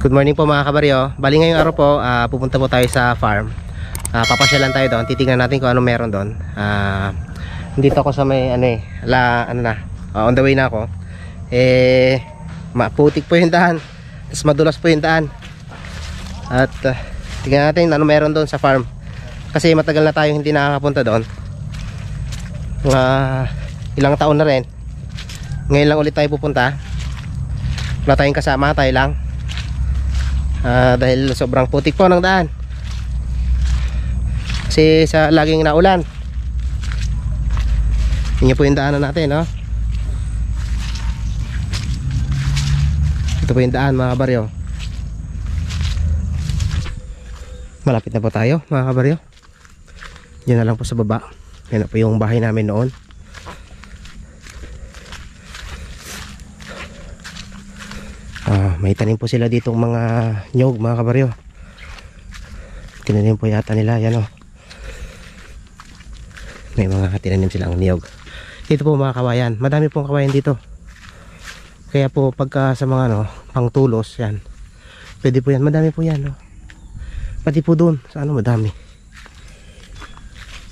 Good morning po mga kabaryo. Bali ngayong araw po, pupunta po tayo sa farm. Papasyalan tayo doon. Titingnan natin kung ano meron doon. Dito ako sa may on the way na ako. Maputik po yung daan. Tapos madulas po yung daan. At tingnan natin ano meron doon sa farm. Kasi matagal na tayo hindi nakakapunta doon. Ilang taon na rin. Ngayon lang ulit tayo pupunta. Wala tayong kasama, tayo lang. Dahil sobrang putik po ng daan kasi sa laging naulan. Yun po yung daanan natin, no? Ito po yung daan mga kabaryo. Malapit na po tayo mga kabaryo. Yan na lang po sa baba. Yan na po yung bahay namin noon. May tanim po sila ditong mga nyog mga kabaryo. Tinanim po yata nila, yan o. May mga tinanim silang niyog. Dito po mga kawayan, madami pong kawayan dito. Kaya po pagka sa mga pangtulos, yan, pwede po yan, madami po yan, no? Pati po doon sa madami.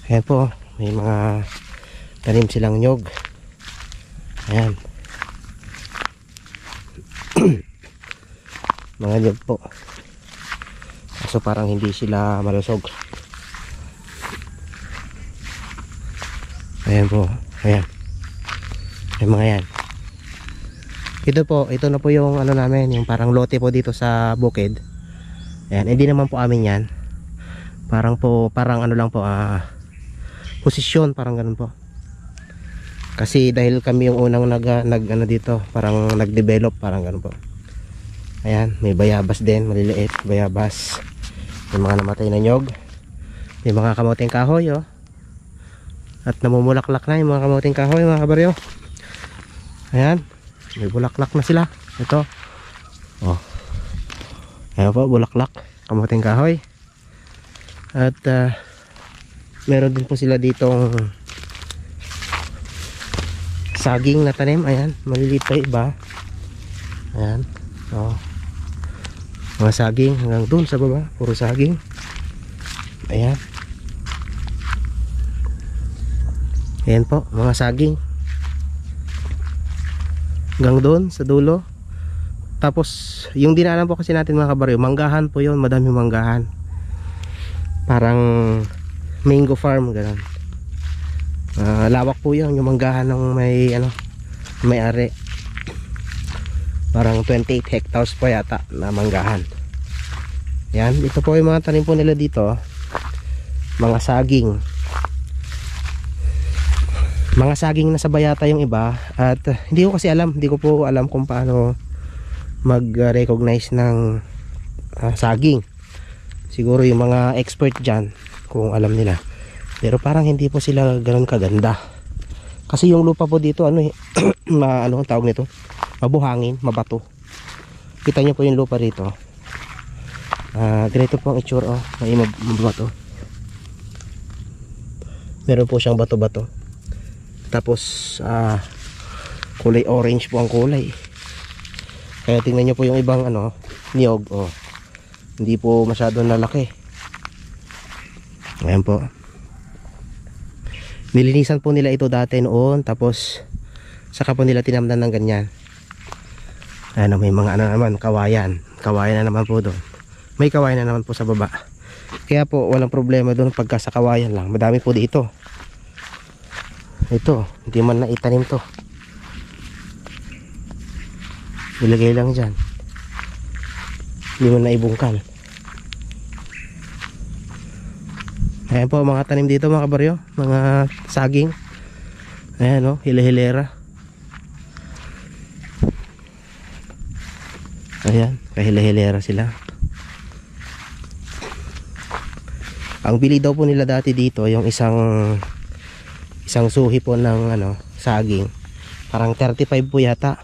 Ayan po, may mga tanim silang nyog. Ayan. Mga nyog po. So parang hindi sila malusog. Ayan po. Ayan. Yung mga yan. Ito po, ito na po yung namin, yung parang lote po dito sa bukid. Ayan, hindi naman po amin yan. Parang lang po, posisyon, parang ganun po. Kasi dahil kami yung unang dito, parang nag-develop, parang ganun po. Ayan, may bayabas din, maliliit, bayabas. May mga namatay na nyog. May mga kamuting kahoy, oh. At namumulaklak na yung mga kamuting kahoy, mga kabaryo. Ayan, may bulaklak na sila. Ito. Oh. Ayan po, bulaklak, kamuting kahoy. At meron din po sila ditong saging na tanim. Ayan, maliliit pa iba. Ayan. Oh. Mga saging hanggang dun sa baba, puro saging. Ayan. Ayan po, mga saging hanggang dun sa dulo. Tapos yung dinaanan po kasi natin mga kabaryo, manggahan po yun, madaming manggahan. Parang mango farm, ganun. Lawak po yun, yung manggahan ng may ari. Parang 28 hectares po yata na manggahan. Yan, ito po yung mga tanim po nila dito. Mga saging. Mga saging na sa bayata yung iba. At hindi ko kasi alam, hindi ko po alam kung paano mag-recognize ng saging. Siguro yung mga expert dyan kung alam nila. Pero parang hindi po sila ganun kaganda. Kasi yung lupa po dito ano ang tawag nito? Mabuhangin, mabato. Kita nyo po yung lupa rito. Ganito po ang itsura, oh. May mabato. Meron po siyang bato-bato. Tapos kulay orange po ang kulay. Kaya tingnan nyo po yung ibang niyog, oh. Hindi po masyadong lalaki. Ayan po. Nilinisan po nila ito dati noon. Tapos saka po nila tinamnan ng ganyan. Ano, may mga naman, kawayan. Kawayan na naman po doon. May kawayan na naman po sa baba. Kaya po walang problema doon pagka sa kawayan lang. Madami po dito. Ito, hindi man na itanim to. Ilagay lang dyan. Hindi man na ibungkal. Ayan po mga tanim dito mga kabaryo. Mga saging. Ayan o, hila-hilera. Ayan, kahila-hilera sila. Ang bili daw po nila dati dito, yung isang suhi po ng saging. Parang 35 po yata.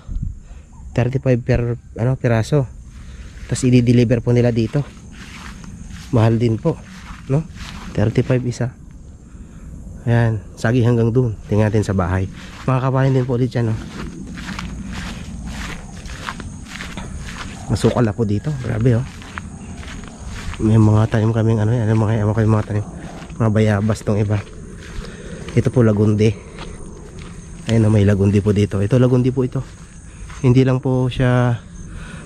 35 per piraso. Tapos i-deliver po nila dito. Mahal din po, no? 35 isa. Ayan, saging hanggang dun. Tingnan natin sa bahay. Mga kapanin din po ulit dyan, no? Masukal na po dito. Grabe oh. May mga tanim kaming ano yan. Mga tanim. Mga bayabas tong iba. Ito po lagundi. Ayun na, may lagundi po dito. Ito lagundi po ito. Hindi lang po siya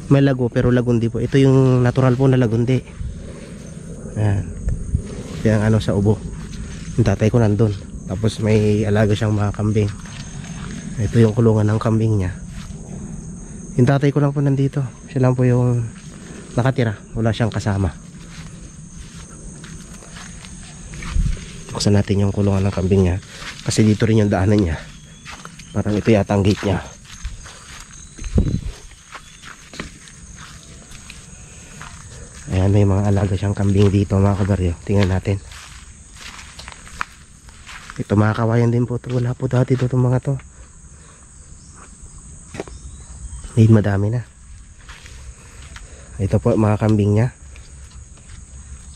may lago, pero lagundi po. Ito yung natural po na lagundi. Ayan. Yung ano sa ubo. Yung tatay ko nandun. Tapos may alaga siyang mga kambing. Ito yung kulungan ng kambing niya. Yung tatay ko lang po nandito. Siya lang po yung nakatira. Wala siyang kasama. Buksan natin yung kulungan ng kambing niya. Kasi dito rin yung daanan niya. Parang ito yata ang gate niya. Ayan, may mga alaga siyang kambing dito mga kabaryo. Tingnan natin. Ito mga kawayan din po. Wala po dati ito mga to. Ngayon madami na. Ito po mga kambing niya.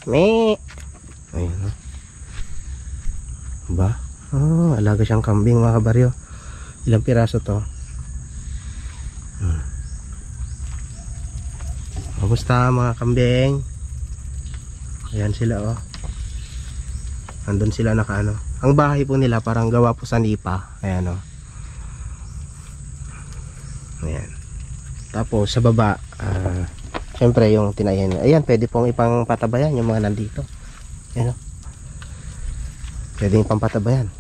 Mee! Ayun o. Ba? Oh, alaga siyang kambing mga kabaryo. Ilang piraso to? Kamusta mga kambing? Ayan sila oh. Andun sila nakaano. Ang bahay po nila parang gawa po sa nipa. Ayan oh. Ayan. Tapos sa baba syempre yung tinayan. Ayan, pwede pong ipang patabayan yung mga nandito. Ayan oh. Pwede ipang patabayan.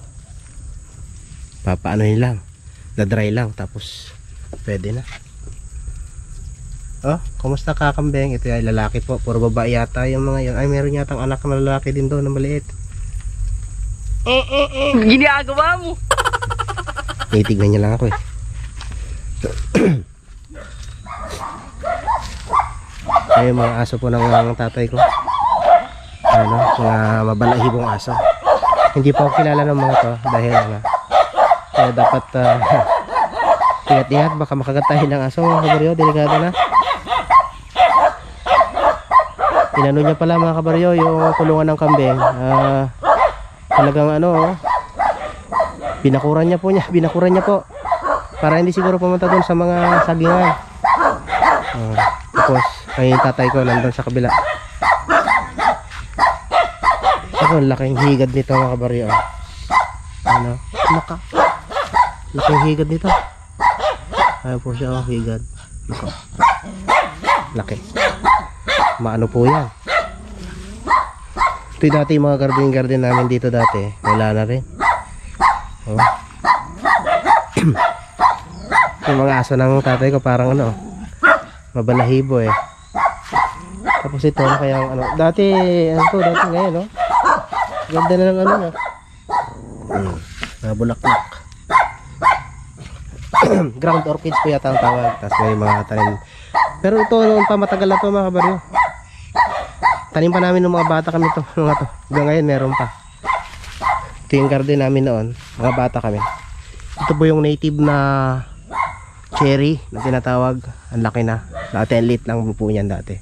Papaanohin lang. Da-dry lang tapos pwede na. Oh, kumusta kakambeng? Ito ay lalaki po. Puro babae yata yung mga yun. Ay, meron yatang anak na lalaki din doon na maliit. Ginagawa mo. Titignan niya lang ako eh. Ay, mga aso po ng tatay ko. Ano, mga mabalahibong aso. Hindi pa ako kilala ng mga to dahil ano. Kaya dapat ingat-ingat, baka makagat tayo ng aso mga kabaryo. Delikado na. Inano niya pala mga kabaryo yung kulungan ng kambing. Talagang ano, binakuran niya po para hindi siguro pumunta doon sa mga sagingan. Tapos ay tatay ko nandun sa kabila. Ako, laking higad nito mga kabaryo. Ano, laking higad nito. Ayan po siya, higad. Laki. Maano po yan. Ito dati yung mga garden namin dito dati. Wala na rin. Oh. Yung mga aso ng tatay ko parang ano, mabalahibo eh. Tapos ito ano kaya ano, dati ngayon no. Ganda na ng ano no. Bulaklak. Ground orchids po yata ang tawag. Tapos may mga tanim. Pero ito noon pa matagal na to mga kabaryo. Tanim pa namin ng mga bata kami to. Hanggang ngayon meron pa. Ito yung garden namin noon. Mga bata kami. Ito po yung native na cherry na tinatawag. Ang laki na. Dati ang lit lang po niyan dati.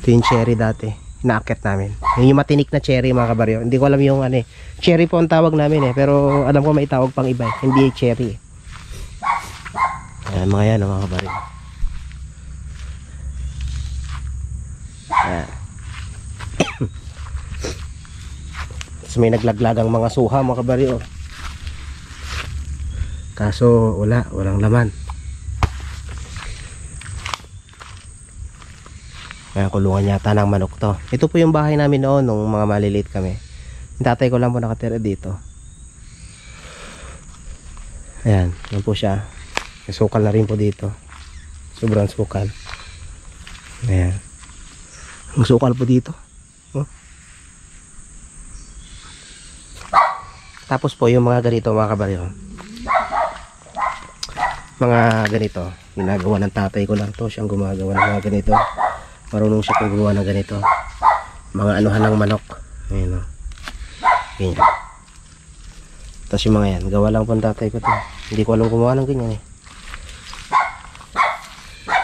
Ito yung cherry dati. Inaakit namin. Yung matinik na cherry mga kabaryo. Hindi ko alam yung ano eh. Cherry po ang tawag namin eh. Pero alam ko may tawag pang iba eh. Hindi cherry eh. Ayan mga yan mga kabaryo. Tapos may naglaglagang mga suha mga kabaryo. Kaso walang laman. Kaya kulungan yata ng manok to. Ito po yung bahay namin noon nung mga maliliit kami. Yung tatay ko lang po nakatira dito. Ayan, yan po siya. May sukal na rin po dito. Sobrang sukal. Ayan. Ang sukal po dito. Oh. Tapos po yung mga ganito mga kabaryo. Mga ganito. Ginagawa ng tatay ko lang to. Siyang gumagawa ng mga ganito. Marunong siya kung gumawa ng ganito. Mga anuhan ng manok. Ayan o. Ganyan. Tapos yung mga yan. Gawa lang po ng tatay ko to. Hindi ko alam gumawa ng ganyan eh.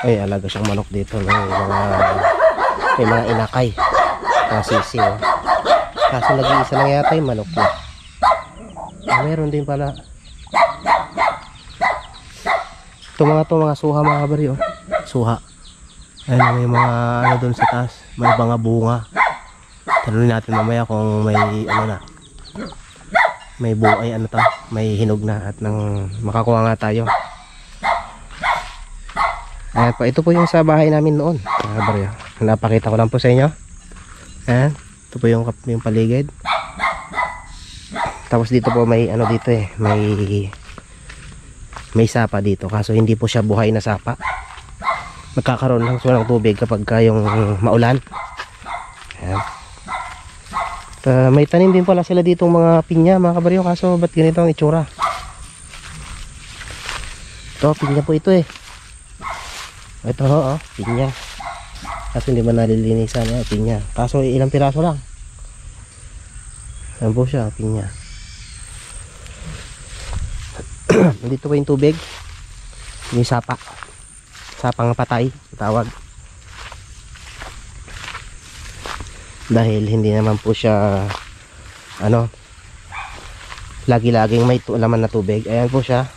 Ay, alaga siyang manok dito. No? May mga inakay. Mga sisi oh. Kaso nag-iisa lang yata yung manok niya. Meron din pala. Mga suha mga kabaryo. Suha. Ayun, may mga ano doon sa taas. May mga bunga. Tanungin natin mamaya kung may ano na. May buhay ano to. May hinog na at nang makakuha nga tayo. Ayan po, ito po yung sa bahay namin noon mga kabaryo. Napakita ko lang po sa inyo. Ayan, ito po yung paligid. Tapos dito po may ano dito eh, may sapa dito, kaso hindi po siya buhay na sapa. Nagkakaroon lang siya ng tubig kapag yung maulan. Ayan. May tanim din pala sila dito mga pinya mga kabaryo, kaso ba't ganito ang itsura? Ito, pinya po ito eh. Ito ho, pinya. Kaso hindi man nalilinisan, pinya. Kaso ilang piraso lang. Ayan po siya, pinya. Dito po yung tubig. Yung sapa. Sapang patay, tawag. Dahil hindi naman po siya ano, lagi-laging may laman na tubig. Ayan po siya.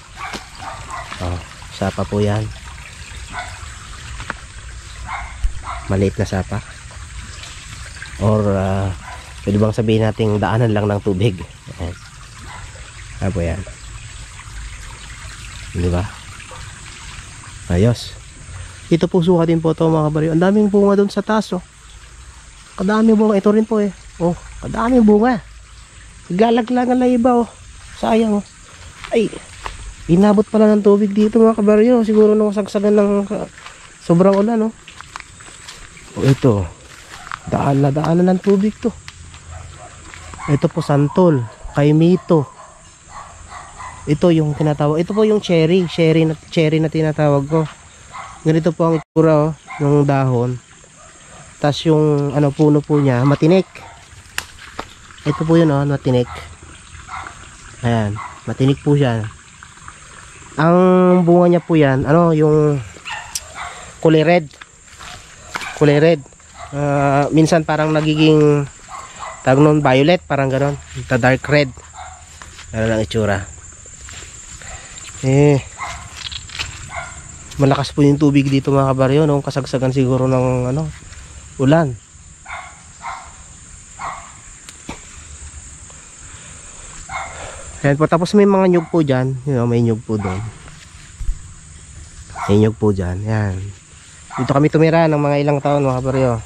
Oh, sapa po yan. Maliit na sapa. Or pwede bang sabihin nating daanan lang ng tubig. Ayan. Ayan po yan. Diba? Ayos. Ito po suka din po ito mga kabaryo. Ang daming bunga doon sa taas oh. Kadami bunga. Ito rin po eh. Oh, kadami bunga. Galaglagan na iba oh. Sayang oh. Ay, inabot pala ng tubig dito mga kabaryo. Siguro nung sagsagan ng sobrang ulan oh. Oh, ito. Daanan ng tubig to. Ito po santol. Kaimito. Ito yung tinatawag. Ito po yung cherry na tinatawag ko. Ganito po ang itsura oh, ng dahon. Tapos yung ano puno po niya, matinik. Ito po yun oh, matinik. Ayan, matinik po siya. Ang bunga niya po yan, ano, yung kulay red. Kulay red. Minsan parang nagiging tawag nun violet, parang gano'n. Dark red. Gano'n ang itsura. Malakas po yung tubig dito mga kabaryo noong kasagsagan siguro ng ano, ulan. Ayan po, tapos may mga nyug po dyan, may nyug po doon. May nyug po dyan. Yan. Dito kami tumira ng mga ilang taon mga kabaryo.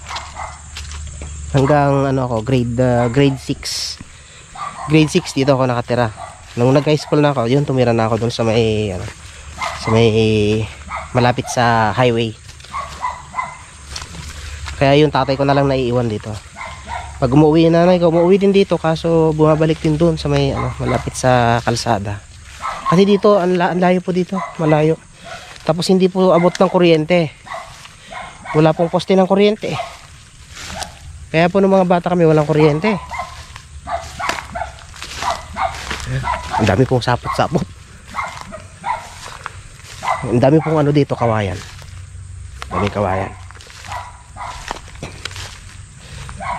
Hanggang ano ako, grade 6. Grade 6 dito ako nakatira. Nung nag-high school na ako, yun tumira na ako doon sa may ano, sa may malapit sa highway. Kaya yung tatay ko na lang naiiwan dito. Pag umuwi yung nanay ko, umuwi din dito, kaso bumabalik din doon sa may ano, malapit sa kalsada. Kasi dito ang layo po dito, malayo. Tapos hindi po abot ng kuryente. Wala pong poste ng kuryente. Kaya po nung mga bata kami walang kuryente. Ang dami pong sapot-sapot. Ang dami pong ano dito, kawayan. Dami kawayan.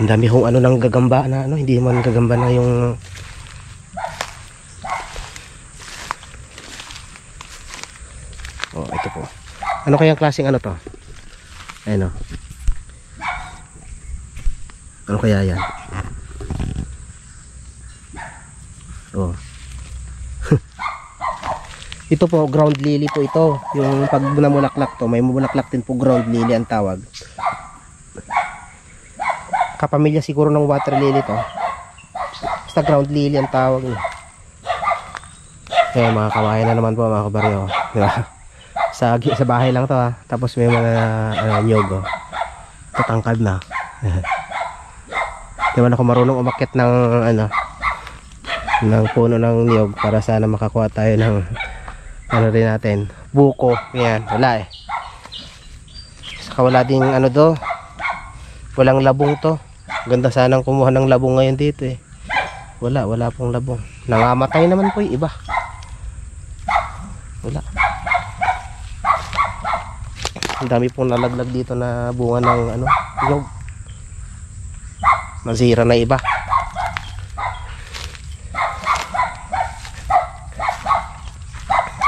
Ang dami pong ano nang gagamba na ano, hindi man gagamba na yung oh, ito po. Ano kayang klaseng ano to? Ayun oh. Ano kaya yan? Oh. Ito po, ground lily po ito. Yung pag namulaklak to, may mulaklak din po, ground lily ang tawag. Kapamilya siguro ng water lily to. Basta ground lily ang tawag niya. Kaya mga kawayan na naman po mga kabaryo. Diba? Sa bahay lang to ha. Tapos may mga nyog oh. Tatangkad na. Di man ako marunong umakyat ng ano, ng puno ng niyog para sana makakuha tayo ng ano rin natin, buko. Yan, wala eh. Saka wala ding ano do, walang labong to. Ganda sanang kumuha ng labong ngayon dito eh. Wala pong labong. Nangamatay naman po yung iba. Wala. Ang dami pong nalaglag dito na bunga ng ano, niyog. Masira na iba.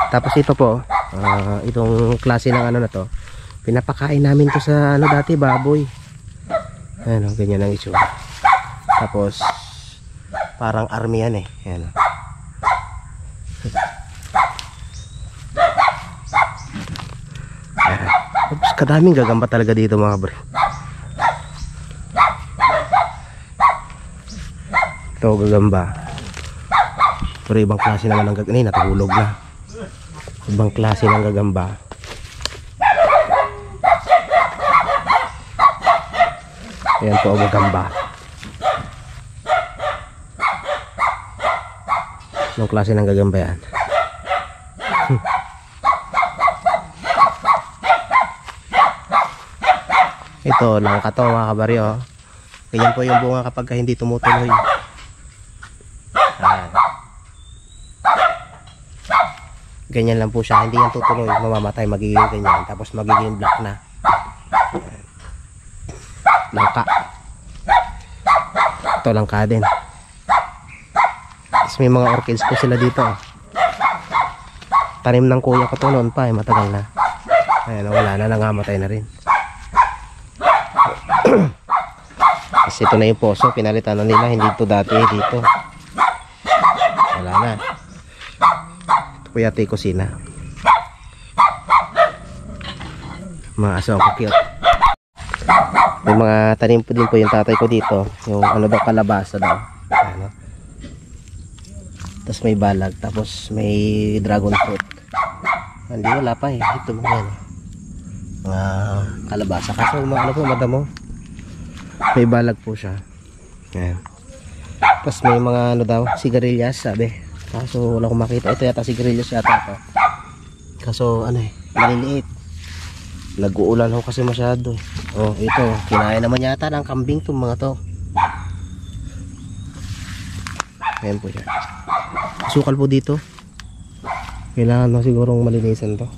Tapos ito po, Itong klase ng ano na to, pinapakain namin to sa ano dati, baboy. Ayan, ganyan ang itsura. Tapos parang army yan eh. Ayan. Ayan. Oops, kadaming gagamba talaga dito mga bre. Ito gagamba. Pero ibang klase naman ng gagamba. Natahulog na. Ibang klase ng gagamba. Ayan po ang gagamba. Anong klase ng gagamba yan? Ito, langka to mga kabaryo. Ganyan po yung bunga kapag hindi tumutuloy. Ayan. Ganyan lang po siya, hindi yan tutuloy, mamamatay, magiging ganyan, tapos magiging black na. Ayan. Langka. Ito langka din. Tapos may mga orchids po sila dito. Tanim ng kuya ko to noon pa, matagal na. Ayan, wala na, nangamatay na rin. Kasi ito na yung poso, pinalitan na nila, hindi ito dati dito. Wala na. Ito po yata yung kusina. Mga aso ang cute. May mga tanim po din po yung tatay ko dito. Yung ano daw, kalabasa daw. Ano. Tapos may balag, tapos may dragon fruit. Hindi, wala pa eh. Ito mga yan. Mga kalabasa. Kaso mga ano po, madamo. May balag po siya. Ayan. Tapos may mga ano daw, sigarilyas sabi. Kaso wala akong makita. Ito yata sigarilyas yata ito. Kaso ano eh, maliliit. Nag-uulan ho kasi masyado. Oh, ito, kinain naman yata ng kambing itong mga to. Ayan po siya. Sukal po dito. Kailangan mo sigurong malinisan to.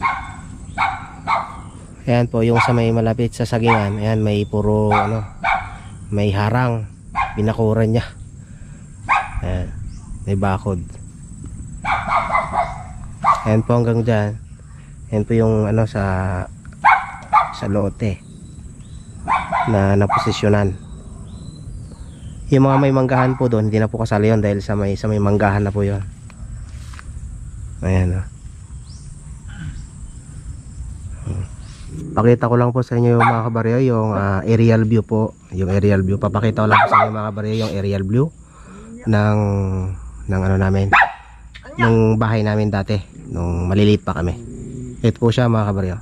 Ayan po, yung sa may malapit sa sagingan. Ayan, may puro ano, may harang. Binakuran niya. Ayan, may bakod. Ayan po hanggang dyan. Ayan po yung ano sa lote na naposisyonan. Yung mga may manggahan po doon, hindi na po kasali yun dahil sa may manggahan na po yun. Ayan o. Pakita ko lang po sa inyo yung mga kabaryo, yung aerial view po. Yung aerial view, papakita ko lang po sa inyo mga kabaryo yung aerial view ng ano namin, ng bahay namin dati nung maliliit pa kami. Ito po siya mga kabaryo.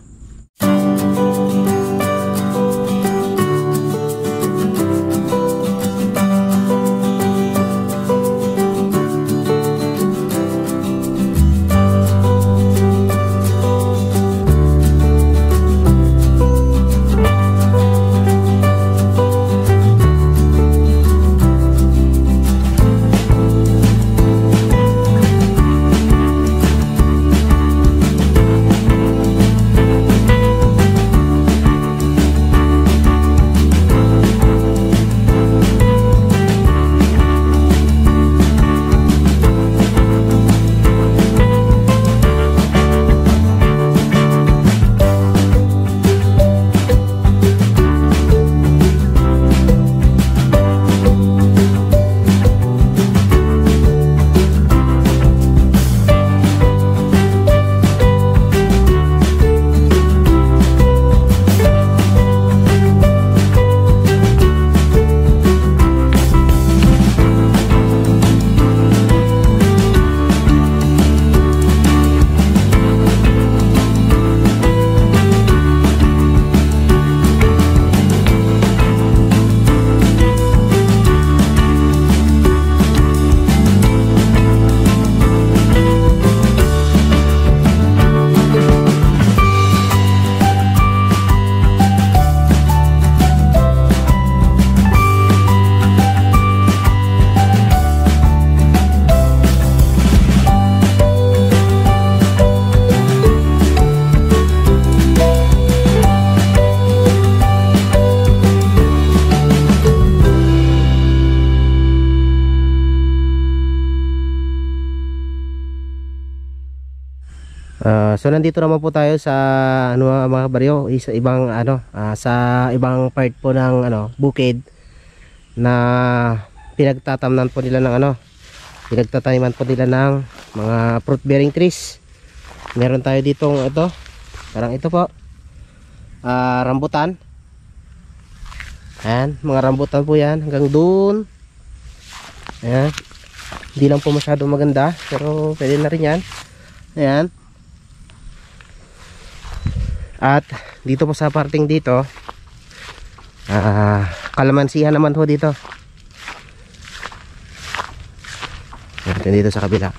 So nandito naman po tayo sa ano mga kabaryo, sa ibang sa ibang part po ng bukid na pinagtatamnan po nila ng pinagtataniman po nila ng mga fruit bearing trees. Meron tayo ditong parang ito po, rambutan. Ayan, mga rambutan po yan hanggang dun. Ayan, hindi lang po masyado maganda pero pwede na rin yan. Ayan. At dito po sa parting dito, kalamansihan naman po dito. Ayan, dito sa kabila.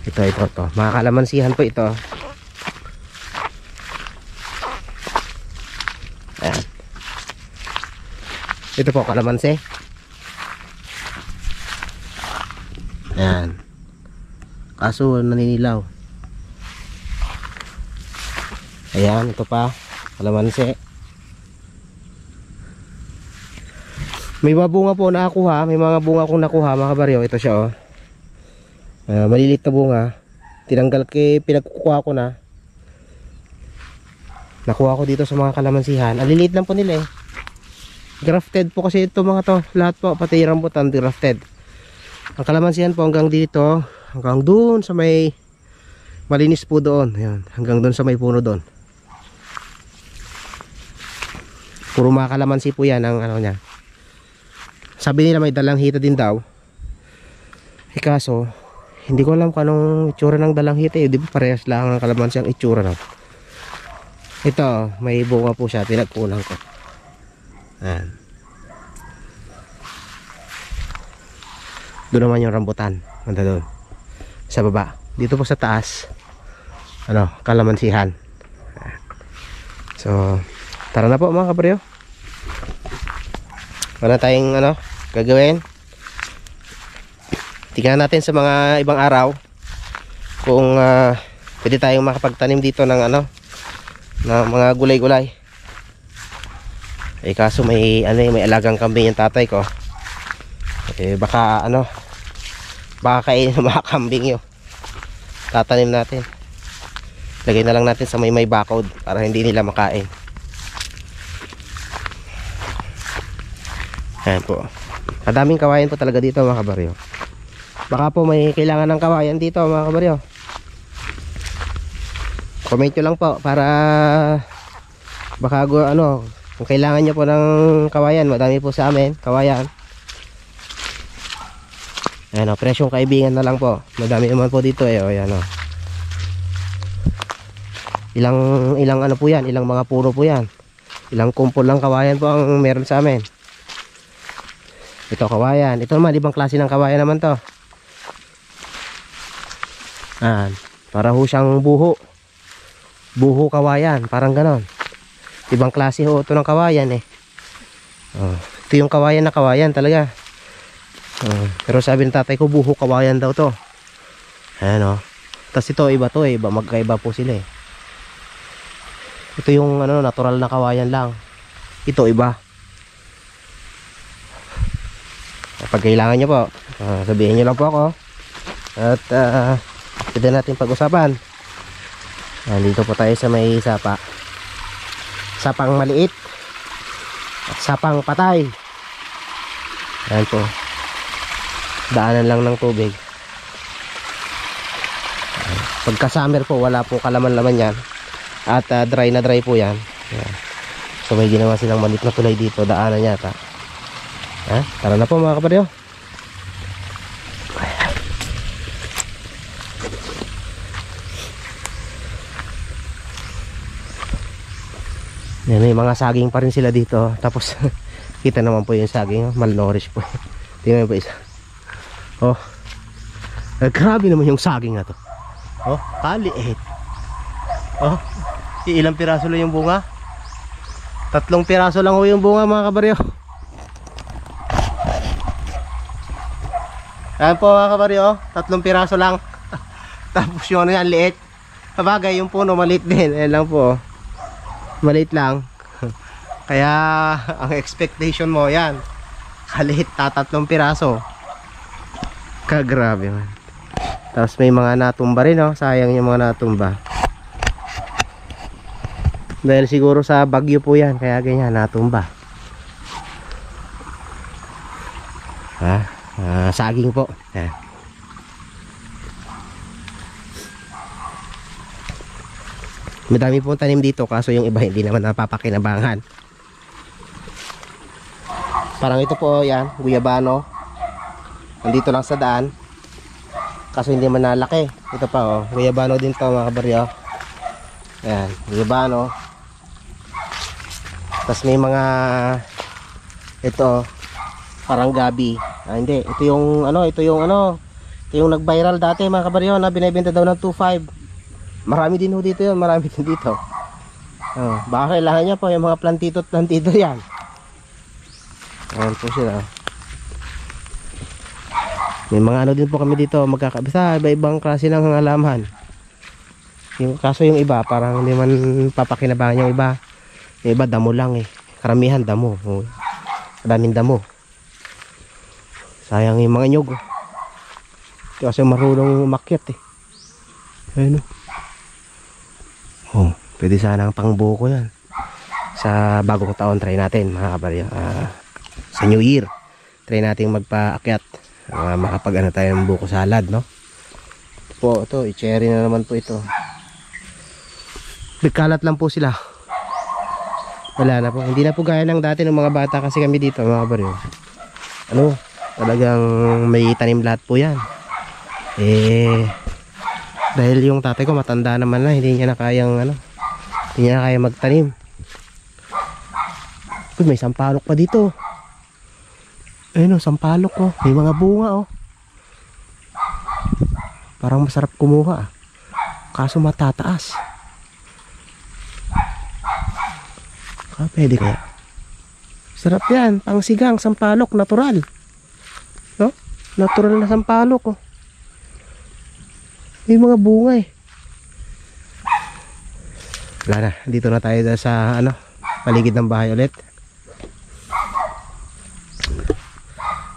Ito, mga kalamansihan po ito. Ayan. Ito po kalamansi. Ayan. Kaso naninilaw. Ayan, ito pa kalamansi. May mga bunga po nakakuha. May mga bunga akong nakuha mga kabaryo. Ito siya malilit na bunga. Tinanggal pinagkukuha ko na. Nakuha ko dito sa mga kalamansihan. Aliliit lang po nila eh. Grafted po kasi ito mga to. Lahat po, pati yung rambutan grafted. Ang kalamansihan po hanggang dito, hanggang doon sa may malinis po doon. Ayan, hanggang doon sa may puno doon. Puro mga kalamansi po yan ang niya. Sabi nila may dalang hita din daw. Kaso hindi ko alam kung anong itsura ng dalang hita eh. Di ba parehas lang ang kalamansi ang itsura no? Ito may bunga po siya, pinagkulang ko. Ayan. Doon naman yung rambutan. Nanda doon sa baba. Dito po sa taas kalamansihan. Ayan. So tara na po mga kabaryo. Wala tayong gagawin. Tingnan natin sa mga ibang araw kung pwede tayong makapagtanim dito ng ng mga gulay-gulay. Kaso may may alagang kambing yung tatay ko. Baka baka kainin ng mga kambing yun. Tatanim natin. Lagay na lang natin sa may bakod para hindi nila makain. Ayan po. Kadaming kawayan po talaga dito mga kabaryo. Baka po may kailangan ng kawayan dito mga kabaryo. Comment nyo lang po para baka kung kailangan nyo po ng kawayan, madami po sa amin kawayan. Ayan presyong kaibigan na lang po. Madami naman po dito ayan Ilang po yan, ilang mga puno po yan. Ilang kumpol lang kawayan po ang meron sa amin. Ito kawayan. Ito naman ibang klase ng kawayan naman to. Para ho siyang buho kawayan, parang ganon. Ibang klase ho ito ng kawayan ito yung kawayan na kawayan talaga. Pero sabi ng tatay ko buho kawayan daw to. Ayan Tapos ito iba to magkaiba po sila Ito yung natural na kawayan lang. Ito iba. Pag kailangan nyo po, sabihin nyo lang po ako. At pwede natin pag-usapan. Dito po tayo sa may sapa. Sapang maliit at sapang patay. Ayan po. Daanan lang ng tubig. Pagka summer po, wala po kalaman-laman yan. At dry na dry po yan. Ayan. So may ginawa silang maliit na tulay dito. Daanan yata. Tara na po mga kabaryo. Yan, may mga saging pa rin sila dito. Tapos kita naman po yung saging malnourished po. Tingnan po isa. Grabe naman yung saging na to. Kaliit. Ilang piraso lang yung bunga? 3 piraso lang ho yung bunga mga kabaryo. Ayan po mga kabaryo, 3 piraso lang. Tapos yung yan, liit. Sabagay, yung puno maliit din. Ayan lang po. Maliit lang. Kaya ang expectation mo yan, kaliit 3 piraso. Kagrabe man. Tapos may mga natumba rin, oh. Sayang yung mga natumba. Dahil siguro sa bagyo po yan, kaya ganyan, natumba. Saging po. Madami pong tanim dito, kaso yung iba hindi naman napapakinabangan. Parang ito po, yan, guyabano. Nandito lang sa daan, kaso hindi man nalaki. Ito pa, oh, guyabano din to mga kabaryo. Ayan, guyabano. Tapos may mga ito, parang gabi. Hindi, ito yung ito yung nag-viral dati mga kabaryo, na binibenta daw ng 2.5. Marami din ho dito yun, marami din dito. Baka kailangan niya po yung mga plantito yan. Ayan po sila. May mga din po kami dito magkakabisa, iba-ibang klase ng halaman. Kaso yung iba parang hindi man papakinabangan yung iba. Yung iba damo lang eh. Karamihan damo. Daming damo. Sayang yung mga nyug. Kasi marunong umakyat eh. Ayun oh. Pwede sana ang pangbuko yan. Sa bagong taon try natin mga kabaryo. Sa New Year try natin magpaakyat. Makapag tayo ng buko salad, no? Ito, i-cherry na naman po ito. Bigkalat lang po sila. Wala na po. Hindi na po gaya ng dati ng mga bata kasi kami dito, mga kabaryo. Talagang may tanim lahat po yan. Dahil yung tatay ko matanda naman na, hindi niya na kayang hindi niya na kaya magtanim. May sampalok pa dito. Ayun, sampalok, oh. May mga bunga, oh. Parang masarap kumuha, kaso matataas. Pwede kaya? Sarap yan, pang sigang, sampalok, natural. No? Natural na sampalok, oh. May mga bunga eh. Wala na, dito na tayo sa paligid ng bahay ulit.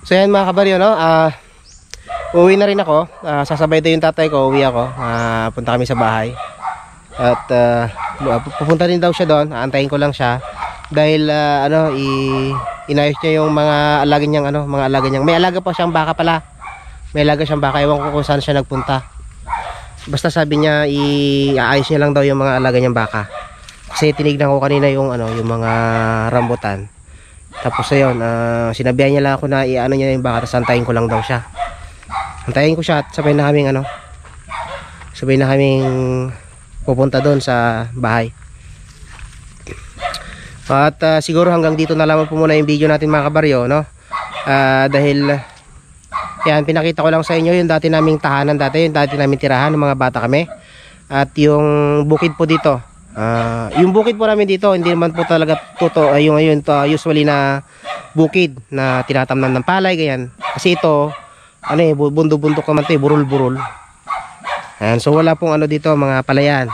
So yan mga kabaryo, no? Uwi na rin ako. Sasabay din yung tatay ko, uwi ako. Punta kami sa bahay. At pupunta rin daw siya doon. Aantayin ko lang siya. Dahil inayos niya yung mga alaga niyang mga alaga niyang. May alaga pa siyang baka pala. May alaga siyang baka. Ewan ko kung saan siya nagpunta. Basta sabi niya iaayos niya lang daw yung mga alaga niyang baka. Kasi tinignan ko kanina yung yung mga rambutan. Tapos ayun, sinabihan niya lang ako na iano niya yung baka, tapos antayin ko lang daw siya. Antayin ko siya at sabay na kaming pupunta doon sa bahay. At siguro hanggang dito na lamang po muna yung video natin mga kabaryo, no? Dahil yan, pinakita ko lang sa inyo yung dati naming tahanan dati, yung dati naming tirahan ng mga bata kami. At yung bukid po dito. Yung bukid po namin dito, hindi naman po talaga yung usually na bukid na tinatamnan ng palay, ganyan. Kasi ito, bundok-bundok naman ito, burol-burol. Ayan, so wala pong dito, mga palayan.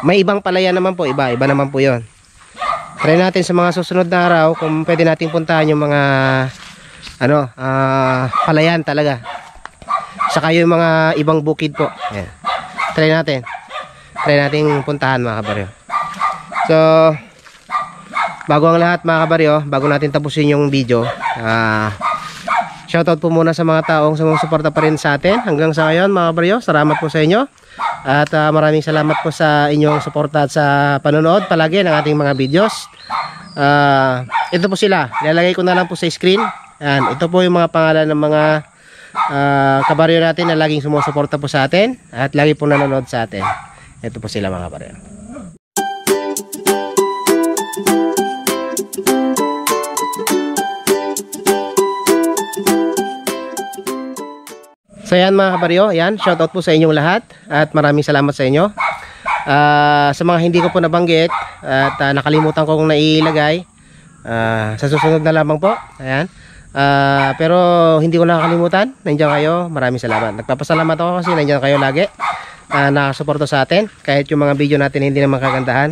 May ibang palayan naman po, iba naman po yon. Try natin sa mga susunod na araw kung pwede natin puntahan yung mga palayan talaga. Saka yung mga ibang bukid po. Ayan. Try natin puntahan mga kabaryo. So bago ang lahat mga kabaryo, bago natin tapusin yung video, shoutout po muna sa mga taong sumusuporta pa rin sa atin hanggang sa ngayon mga kabaryo. Salamat po sa inyo. At maraming salamat po sa inyong suporta at sa panonood palagi ng ating mga videos. Ito po sila, ilalagay ko na lang po sa screen. Ayan, ito po yung mga pangalan ng mga kabaryo natin na laging sumusuporta po sa atin at lagi po nanonood sa atin. Ito po sila mga kabaryo. So yan mga kabaryo, yan, shoutout po sa inyong lahat at maraming salamat sa inyo. Sa mga hindi ko po nabanggit at nakalimutan ko kung nailagay, sa susunod na lamang po. Ayan. Pero hindi ko nakakalimutan, nandiyan kayo, maraming salamat. Nagpapasalamat ako kasi nandiyan kayo lagi, nakasuporto sa atin kahit yung mga video natin hindi naman kagandahan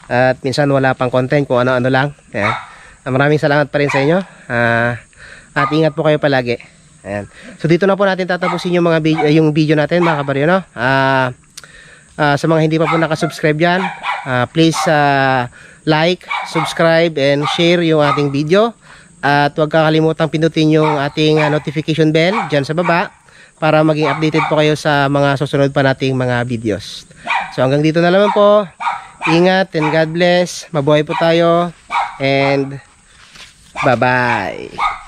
at minsan wala pang content kung ano-ano lang. Ayan. Maraming salamat pa rin sa inyo, at ingat po kayo palagi. Ayan. So dito na po natin tatapusin yung yung video natin mga kabaryo, no? Sa mga hindi pa po nakasubscribe dyan, please like, subscribe, and share yung ating video. At huwag kakalimutang pindutin yung ating notification bell dyan sa baba para maging updated po kayo sa mga susunod pa nating mga videos. So hanggang dito na naman po. Ingat and God bless. Mabuhay po tayo. And bye-bye.